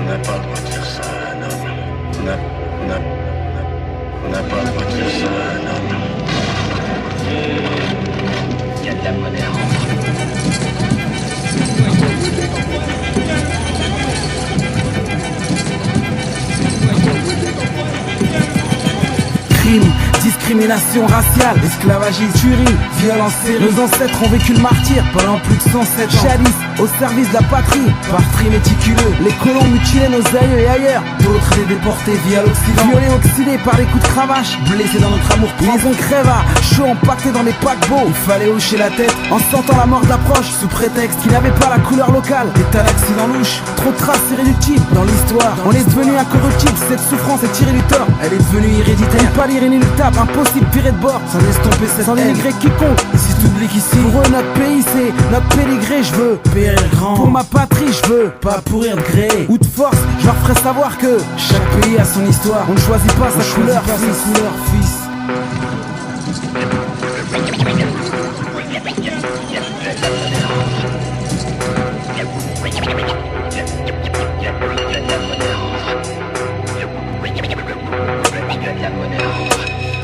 n'a pas le droit de faire ça à un homme. On n'a pas le droit de faire ça à un homme. Il y a de la monnaie à rendre. Crime, discrimination raciale, esclavagisme, tuerie, violence série. Nos ancêtres ont vécu le martyr pendant plus de 107 ans. Jadis, au service de la patrie, par tri méticuleux. Les colons mutilaient nos aïeux et ailleurs. D'autres les déportés via l'Occident. Violés, oxydés par les coups de cravache. Blessés dans notre amour propre. Ils ont crèva, chaud empaquetés dans les paquebots. Il fallait hocher la tête en sentant la mort d'approche. Sous prétexte qu'ils n'avaient pas la couleur locale. Des tas d'accidents louches, trop de traces irréductibles dans l'histoire. On est devenu incorruptible, cette souffrance est irréductible. Elle est devenue héréditaire. Pas inéluctable, impossible virer de bord sans estomper cette sans dénigrer quiconque. Et si t'oublies qu'ici pour eux notre pays c'est notre pédigré, je veux périr grand pour ma patrie, je veux pas pourrir de gré ou de force, je leur ferai savoir que chaque pays a son histoire, on ne choisit pas sa couleur, fils.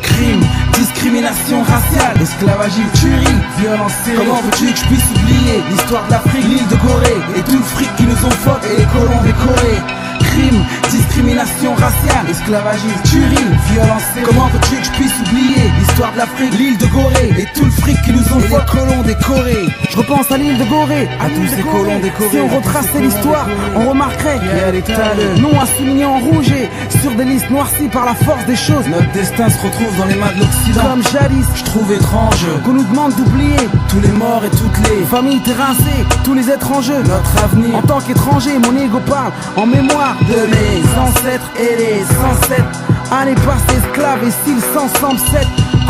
Crime, discrimination raciale, esclavagisme, tuerie, violence série. Comment veux-tu que je puisse oublier l'histoire de l'Afrique, l'île de Gorée et tout le fric qui nous ont foutu et les colons décorés. Crime, discrimination raciale, esclavagisme, tuerie, violence série. Comment veux-tu que je puisse oublier l'histoire de l'Afrique, l'île de Gorée et tout le fric qui nous ont foutu et les colons décorés. Je repense à l'île de Gorée, à tous ces colons décorés. Si on retraçait l'histoire, on remarquerait qu'il y a des tas de noms à souligner en rouge et sur des listes noircies par la force des choses. Notre destin se retrouve dans les mains de l'Occident. Comme jadis, je trouve étrange qu'on nous demande d'oublier tous les morts et toutes les familles terrassées, tous les étrangers. Notre avenir en tant qu'étranger, mon ego parle en mémoire de mes ancêtres et les 107 années passées esclaves et s'ils s'en semblent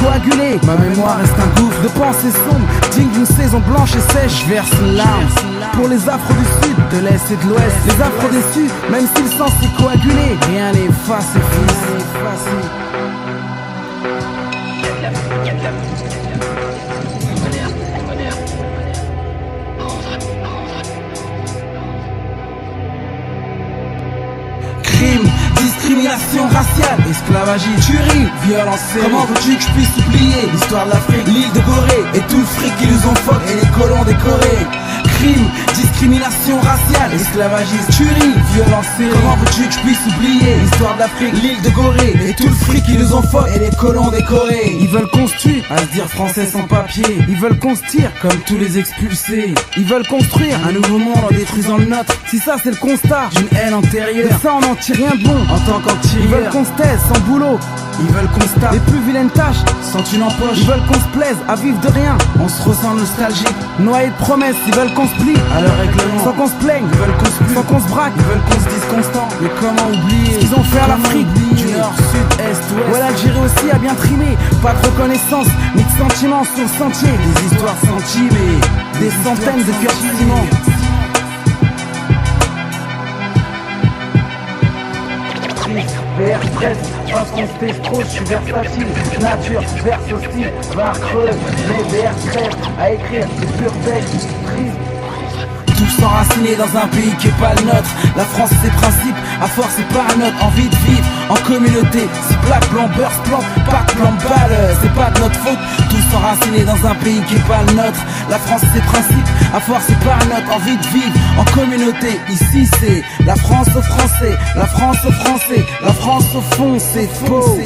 coagulés. Ma mémoire reste un gouffre de pensées sombres, digne d'une saison blanche et sèche. Je verse une larme pour les afros du sud, de l'est et de l'ouest. Les afros déçus, même s'ils sont si coagulés, rien n'est effacé, fils. Crime, discrimination raciale, esclavagisme, tuerie, violence série. Comment veux-tu que je puisse oublier l'histoire de l'Afrique, l'île de Gorée et tout le fric qui nous ont foutu et les colons décorés. Crime, discrimination raciale, esclavagisme, tuerie, violence série. Comment veux-tu que je puisse oublier l'histoire de l'Afrique, l'île de Gorée et tout le fric qui nous ont foutu et les colons décorés. Ils veulent qu'on se tue à se dire français sans papier. Ils veulent qu'on se tire comme tous les expulsés. Ils veulent construire un nouveau monde en détruisant le nôtre. Si ça c'est le constat d'une haine antérieure, mais ça on n'en tire rien de bon en tant qu'antirieur. Ils veulent qu'on se taise sans boulot. Ils veulent qu'on se tape les plus vilaines tâches sans une empoche. Ils veulent qu'on se plaise à vivre de rien. On se ressent nostalgique, noyé de promesses. Ils veulent qu'on se plie à leur règlement sans qu'on se plaigne. Ils veulent qu'on se plie sans qu'on se braque. Ils veulent qu'on se dise constant. Mais comment oublier ce qu'ils ont fait à l'Afrique du nord, sud, est, ouest. Ouais, l'Algérie aussi a bien trimé. Pas de reconnaissance ni de sentiments sur le sentier. Des histoires senties mais des centaines de cœurs ciment. VR stress, pas trop, je suis versatile. Nature, verse hostile, barre creuse. Les VR crèvent à écrire des purs textes tristes. Tous enracinés dans un pays qui est pas le nôtre. La France ses principes, à force c'est pas notre envie de vivre en communauté. Si plaque, blanc, beurre, plan, pas de plan de balle, c'est pas de notre faute. Tous enracinés dans un pays qui est pas le nôtre. La France ses principes, à force c'est pas notre envie de vivre en communauté. Ici c'est la France aux Français, la France aux Français, la France au fond c'est faux.